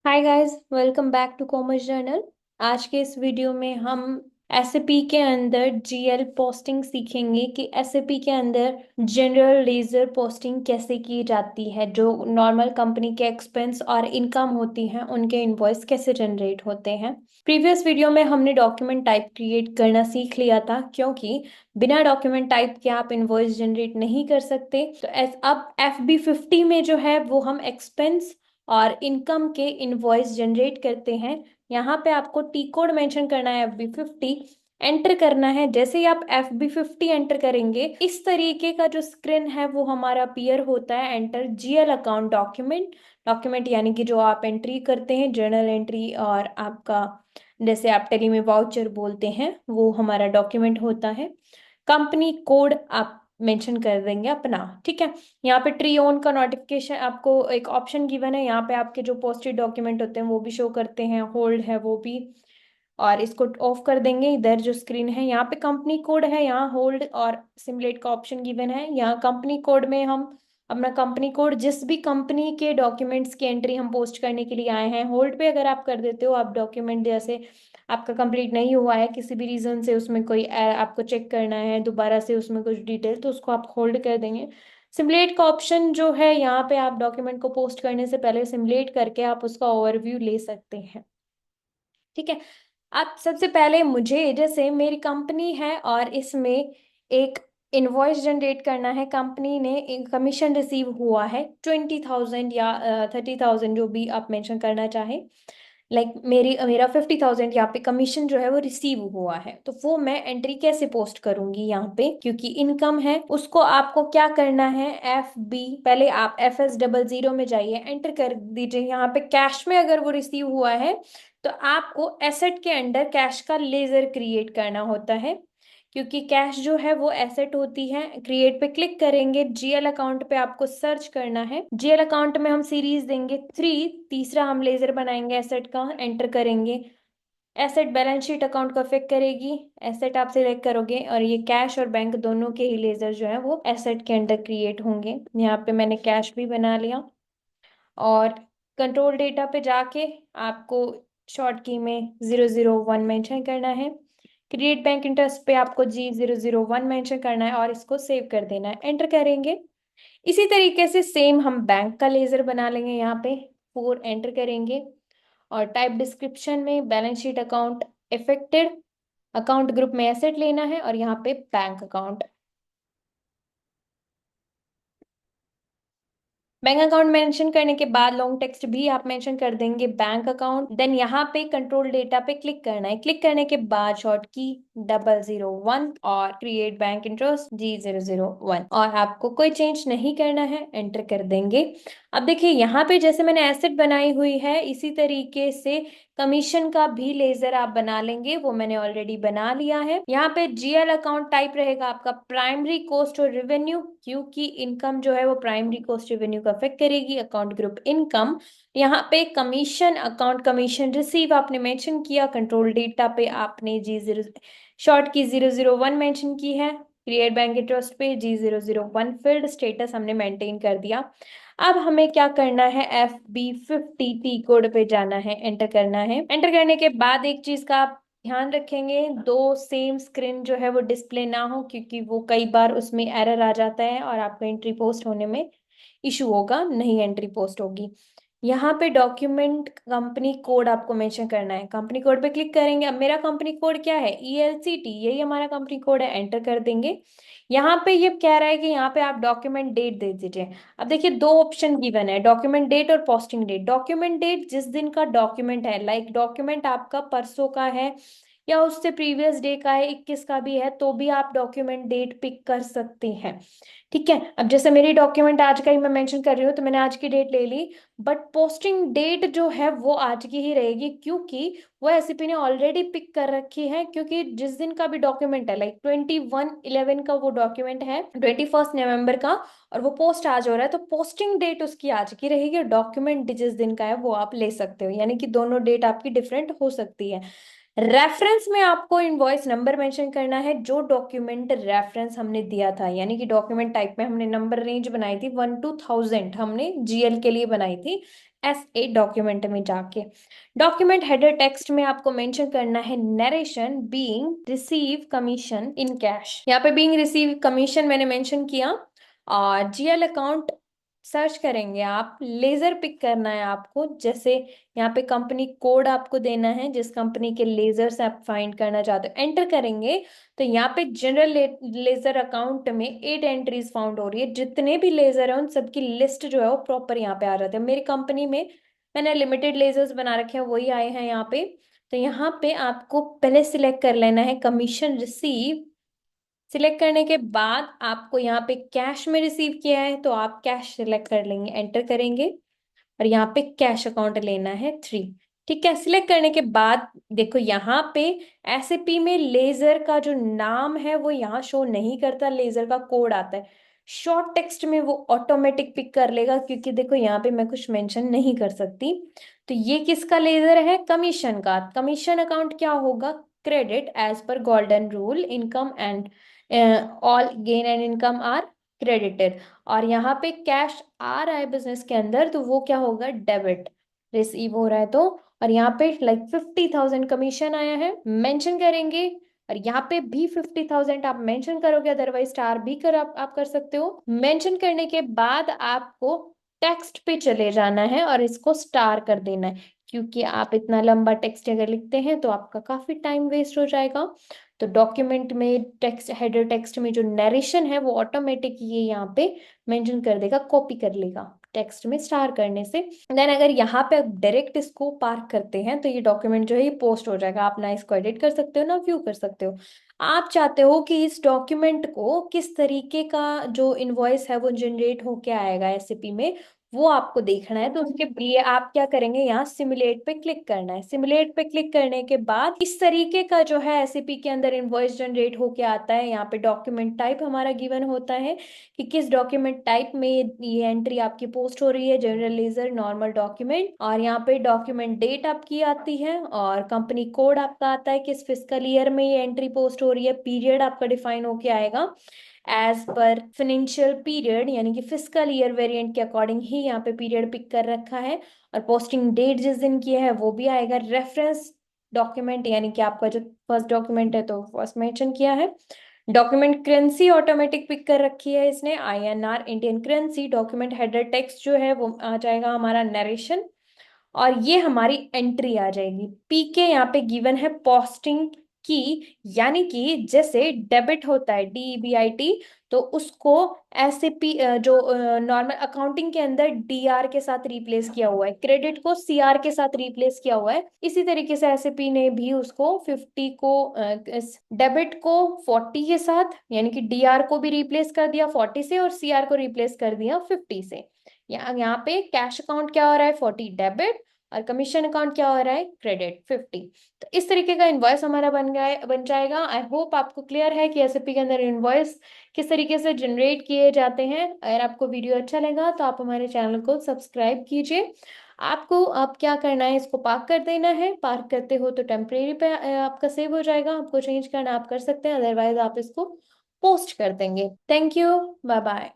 Hi guys, welcome back to commerce journal. आज के इस वीडियो में हम एसएपी के अंदर जीएल पोस्टिंग सीखेंगे कि एसएपी के अंदर जनरल लेजर पोस्टिंग कैसे की जाती है। जो नॉर्मल कंपनी के एक्सपेंस और इनकम होती हैं उनके इनवॉइस कैसे जनरेट होते हैं। प्रीवियस वीडियो में हमने डॉक्यूमेंट टाइप क्रिएट करना सीख लिया था, क्योंकि बिना डॉक्यूमेंट टाइप के आप इनवॉइस जनरेट नहीं कर सकते। तो अब FB50 में जो है वो हम एक्सपेंस और इनकम के इनवॉइस जनरेट करते हैं। यहाँ पे आपको टी कोड मेंशन करना है, FB50 एंटर करना है। जैसे ही आप FB50 एंटर करेंगे, इस तरीके का जो स्क्रीन है वो हमारा अपीयर होता है। Enter GL account document. Document यानी कि जो आप एंट्री करते हैं, जर्नल एंट्री, और आपका जैसे आप टेली में वाउचर बोलते हैं, वो हमारा डॉक्यूमेंट होता है। कंपनी कोड आप मेंशन कर देंगे अपना। ठीक है। यहाँ पे ट्री ऑन का नोटिफिकेशन आपको एक ऑप्शन गिवन है। यहाँ पे आपके जो पोस्टेड डॉक्यूमेंट होते हैं वो भी शो करते हैं, होल्ड है वो भी, और इसको ऑफ कर देंगे। इधर जो स्क्रीन है यहाँ पे कंपनी कोड है, यहाँ होल्ड और सिमुलेट का ऑप्शन गिवन है। यहाँ कंपनी कोड में हम अपना कंपनी कोड, जिस भी कंपनी के डॉक्यूमेंट्स की एंट्री हम पोस्ट करने के लिए आए हैं, होल्ड पे अगर आप कर देते हो, आप डॉक्यूमेंट जैसे आपका कंप्लीट नहीं हुआ है किसी भी रीजन से, उसमें कोई आपको चेक करना है दोबारा से उसमें कुछ डिटेल, तो उसको आप होल्ड कर देंगे। सिमुलेट का ऑप्शन जो है, यहाँ पे आप डॉक्यूमेंट को पोस्ट करने से पहले सिमुलेट करके आप उसका ओवरव्यू ले सकते हैं। ठीक है। अब सबसे पहले मुझे, जैसे मेरी कंपनी है और इसमें एक इनवॉइस जनरेट करना है। कंपनी ने कमीशन रिसीव हुआ है 20,000 या 30,000, जो भी आप मेंशन करना चाहें। मेरा 50,000 यहाँ पे कमीशन जो है वो रिसीव हुआ है, तो वो मैं एंट्री कैसे पोस्ट करूंगी यहाँ पे, क्योंकि इनकम है। उसको आपको क्या करना है, पहले आप FS00 में जाइए, एंटर कर दीजिए। यहाँ पे कैश में अगर वो रिसीव हुआ है तो आपको एसेट के अंडर कैश का लेजर क्रिएट करना होता है, क्योंकि कैश जो है वो एसेट होती है। क्रिएट पे क्लिक करेंगे, जीएल अकाउंट पे आपको सर्च करना है। जीएल अकाउंट में हम सीरीज देंगे 3, तीसरा हम लेजर बनाएंगे एसेट का, एंटर करेंगे। एसेट बैलेंस शीट अकाउंट को अफेक्ट करेगी, एसेट आप सिलेक्ट करोगे, और ये कैश और बैंक दोनों के ही लेजर जो है वो एसेट के अंडर क्रिएट होंगे। यहाँ पे मैंने कैश भी बना लिया, और कंट्रोल डेटा पे जाके आपको शॉर्ट की में 001 मेंशन करना है। क्रिएट बैंक इंटरेस्ट पे आपको G001 मेंशन करना है और इसको सेव कर देना है, एंटर करेंगे। इसी तरीके से सेम हम बैंक का लेजर बना लेंगे। यहाँ पे 4 एंटर करेंगे, और टाइप डिस्क्रिप्शन में balance sheet account affected, account group में एसेट लेना है, और यहाँ पे bank account. Bank account mention करने के बाद लॉन्ग टेक्स्ट भी आप मेंशन कर देंगे, बैंक अकाउंट। देन यहाँ पे कंट्रोल डेटा पे क्लिक करना है। क्लिक करने के बाद शॉर्ट की 001 और क्रिएट बैंक इंटरेस्ट G001, और आपको कोई चेंज नहीं करना है, एंटर कर देंगे। अब देखिए यहाँ पे जैसे मैंने एसेट बनाई हुई है, इसी तरीके से कमीशन का भी लेजर आप बना लेंगे, वो मैंने ऑलरेडी बना लिया है। यहाँ पे जीएल अकाउंट टाइप रहेगा आपका प्राइमरी कॉस्ट और रेवेन्यू, क्योंकि इनकम जो है वो प्राइमरी कॉस्ट रेवेन्यू का अफेक्ट करेगी। अकाउंट ग्रुप इनकम, यहाँ पे कमीशन अकाउंट, कमीशन रिसीव आपने मेंशन किया। कंट्रोल डेटा पे आपने G0 शॉर्ट की 001 मेंशन की है। क्रिएट बैंक इंटरेस्ट पे G001 फील्ड स्टेटस हमने मेंटेन कर दिया। अब हमें क्या करना है, FB50 टी कोड पे जाना है, एंटर करना है। एंटर करने के बाद एक चीज का आप ध्यान रखेंगे, दो सेम स्क्रीन जो है वो डिस्प्ले ना हो, क्योंकि वो कई बार उसमें एरर आ जाता है और आपको एंट्री पोस्ट होने में इशू होगा, नहीं एंट्री पोस्ट होगी। यहाँ पे डॉक्यूमेंट कंपनी कोड आपको मेंशन करना है। कंपनी कोड पे क्लिक करेंगे। अब मेरा कंपनी कोड क्या है, ELCT, यही हमारा कंपनी कोड है, एंटर कर देंगे। यहाँ पे ये कह रहा है कि यहाँ पे आप डॉक्यूमेंट डेट दे दीजिए। अब देखिए दो ऑप्शन गिवन है, डॉक्यूमेंट डेट और पोस्टिंग डेट। डॉक्यूमेंट डेट जिस दिन का डॉक्यूमेंट है, लाइक डॉक्यूमेंट आपका परसों का है या उससे प्रीवियस डे का है, 21 का भी है, तो भी आप डॉक्यूमेंट डेट पिक कर सकते हैं। ठीक है। अब जैसे मेरी डॉक्यूमेंट आज का ही मैं मेंशन कर रही हूँ, तो मैंने आज की डेट ले ली, बट पोस्टिंग डेट जो है वो आज की ही रहेगी, क्योंकि वो एससीपी ने ऑलरेडी पिक कर रखी है। क्योंकि जिस दिन का भी डॉक्यूमेंट है, लाइक 21/11 का वो डॉक्यूमेंट है, 21 नवंबर का, और वो पोस्ट आज हो रहा है, तो पोस्टिंग डेट उसकी आज की रहेगी, और डॉक्यूमेंट जिस दिन का है वो आप ले सकते हो, यानी कि दोनों डेट आपकी डिफरेंट हो सकती है। रेफरेंस में आपको इनवॉइस नंबर मेंशन करना है, जो डॉक्यूमेंट रेफरेंस हमने दिया था, यानी कि डॉक्यूमेंट टाइप में हमने नंबर रेंज बनाई थी 1 to 1000, हमने जीएल के लिए बनाई थी। एस ए डॉक्यूमेंट में जाके डॉक्यूमेंट हेडर टेक्स्ट में आपको मेंशन करना है narration being receive commission in cash. यहाँ पे बीइंग रिसीव कमीशन मैंने मेंशन किया। और जीएल अकाउंट सर्च करेंगे आप, लेजर पिक करना है आपको। जैसे यहाँ पे कंपनी कोड आपको देना है, जिस कंपनी के लेजर से आप फाइंड करना चाहते हो एंटर करेंगे। तो यहाँ पे जनरल लेजर अकाउंट में 8 एंट्रीज फाउंड हो रही है। जितने भी लेजर है उन सबकी लिस्ट जो है वो प्रॉपर यहाँ पे आ जाते हैं। मेरी कंपनी में मैंने लिमिटेड लेजर्स बना रखे हैं, वही आए हैं यहाँ पे। तो यहाँ पे आपको पहले सिलेक्ट कर लेना है कमीशन रिसीव। सिलेक्ट करने के बाद आपको यहाँ पे कैश में रिसीव किया है तो आप कैश सिलेक्ट कर लेंगे, एंटर करेंगे। और यहाँ पे कैश अकाउंट लेना है 3। ठीक है, सिलेक्ट करने के बाद देखो यहाँ पे एसएपी में लेजर का जो नाम है वो यहाँ शो नहीं करता, लेजर का कोड आता है। शॉर्ट टेक्स्ट में वो ऑटोमेटिक पिक कर लेगा, क्योंकि देखो यहाँ पे मैं कुछ मेंशन नहीं कर सकती। तो ये किसका लेजर है? कमीशन का। कमीशन अकाउंट क्या होगा? Credit as per golden rule, income and all gain and income are credited. और यहाँ पे कैश आ रहा है बिजनेस के अंदर तो वो क्या होगा? डेबिट। रिसीव हो रहा है तो। और यहाँ पे लाइक 50,000 कमीशन आया है, मेंशन करेंगे। और यहाँ पे भी 50,000 आप मेंशन करोगे, अदरवाइज स्टार भी कर आप कर सकते हो। मेंशन करने के बाद आपको टेक्स्ट पे चले जाना है और इसको स्टार कर देना है, क्योंकि आप इतना लंबा टेक्स्ट अगर लिखते हैं तो आपका काफी टाइम वेस्ट हो जाएगा। तो डॉक्यूमेंट में टेक्स्ट हेडर टेक्स्ट में जो नरेशन है वो ऑटोमेटिक ये यहाँ पे मेंशन कर देगा, कॉपी कर लेगा टेक्स्ट में स्टार करने से। देन अगर यहाँ पे आप डायरेक्ट इसको पार्क करते हैं तो ये डॉक्यूमेंट जो है ये पोस्ट हो जाएगा। आप ना इसको एडिट कर सकते हो ना व्यू कर सकते हो। आप चाहते हो कि इस डॉक्यूमेंट को किस तरीके का जो इनवॉइस है वो जनरेट होके आएगा एसएपी में, वो आपको देखना है। तो उसके लिए आप क्या करेंगे, यहाँ सिमुलेट पे क्लिक करना है। सिमुलेट पे क्लिक करने के बाद इस तरीके का जो है एसएपी के अंदर इनवॉइस जनरेट होके आता है। यहाँ पे डॉक्यूमेंट टाइप हमारा गिवन होता है कि किस डॉक्यूमेंट टाइप में ये एंट्री आपकी पोस्ट हो रही है, जनरल लेजर, नॉर्मल डॉक्यूमेंट। और यहाँ पे डॉक्यूमेंट डेट आपकी आती है और कंपनी कोड आपका आता है, किस फिजिकल ईयर में ये एंट्री पोस्ट हो रही है। पीरियड आपका डिफाइन होके आएगा एज पर फाइनेंशियल पीरियड, यानी कि फिजिकल ईयर वेरिएंट के अकॉर्डिंग ही यहाँ पे पीरियड पिक कर रखा है। और पोस्टिंग डेट जिस दिन की है वो भी आएगा। रेफरेंस डॉक्यूमेंट यानी कि आपका जो फर्स्ट डॉक्यूमेंट है तो फर्स्ट मेंशन किया है। डॉक्यूमेंट करेंसी ऑटोमेटिक पिक कर रखी है इसने, INR Indian currency. Document header text जो है वो आ जाएगा हमारा नरेशन। और ये हमारी एंट्री आ जाएगी। पीके यहाँ पे गिवन है पोस्टिंग की, यानी कि जैसे डेबिट होता है DEBIT, तो उसको ऐसे पी जो नॉर्मल अकाउंटिंग के अंदर DR के साथ रिप्लेस किया हुआ है, क्रेडिट को CR के साथ रिप्लेस किया हुआ है। इसी तरीके से एसएपी ने भी उसको 50 को डेबिट को 40 के साथ, यानी कि DR को भी रिप्लेस कर दिया 40 से और CR को रिप्लेस कर दिया 50 से। यहाँ पे कैश अकाउंट क्या हो रहा है? 40 डेबिट, और कमीशन अकाउंट क्या हो रहा है? क्रेडिट 50। तो इस तरीके का इनवॉइस हमारा बन जाएगा। आई होप आपको क्लियर है कि एसएपी के अंदर इनवॉइस किस तरीके से जनरेट किए जाते हैं। अगर आपको वीडियो अच्छा लगा तो आप हमारे चैनल को सब्सक्राइब कीजिए। आपको अब क्या करना है, इसको पार्क कर देना है। पार्क करते हो तो टेम्परेरी पे आपका सेव हो जाएगा। आपको चेंज करना आप कर सकते हैं, अदरवाइज आप इसको पोस्ट कर देंगे। Thank you, bye bye.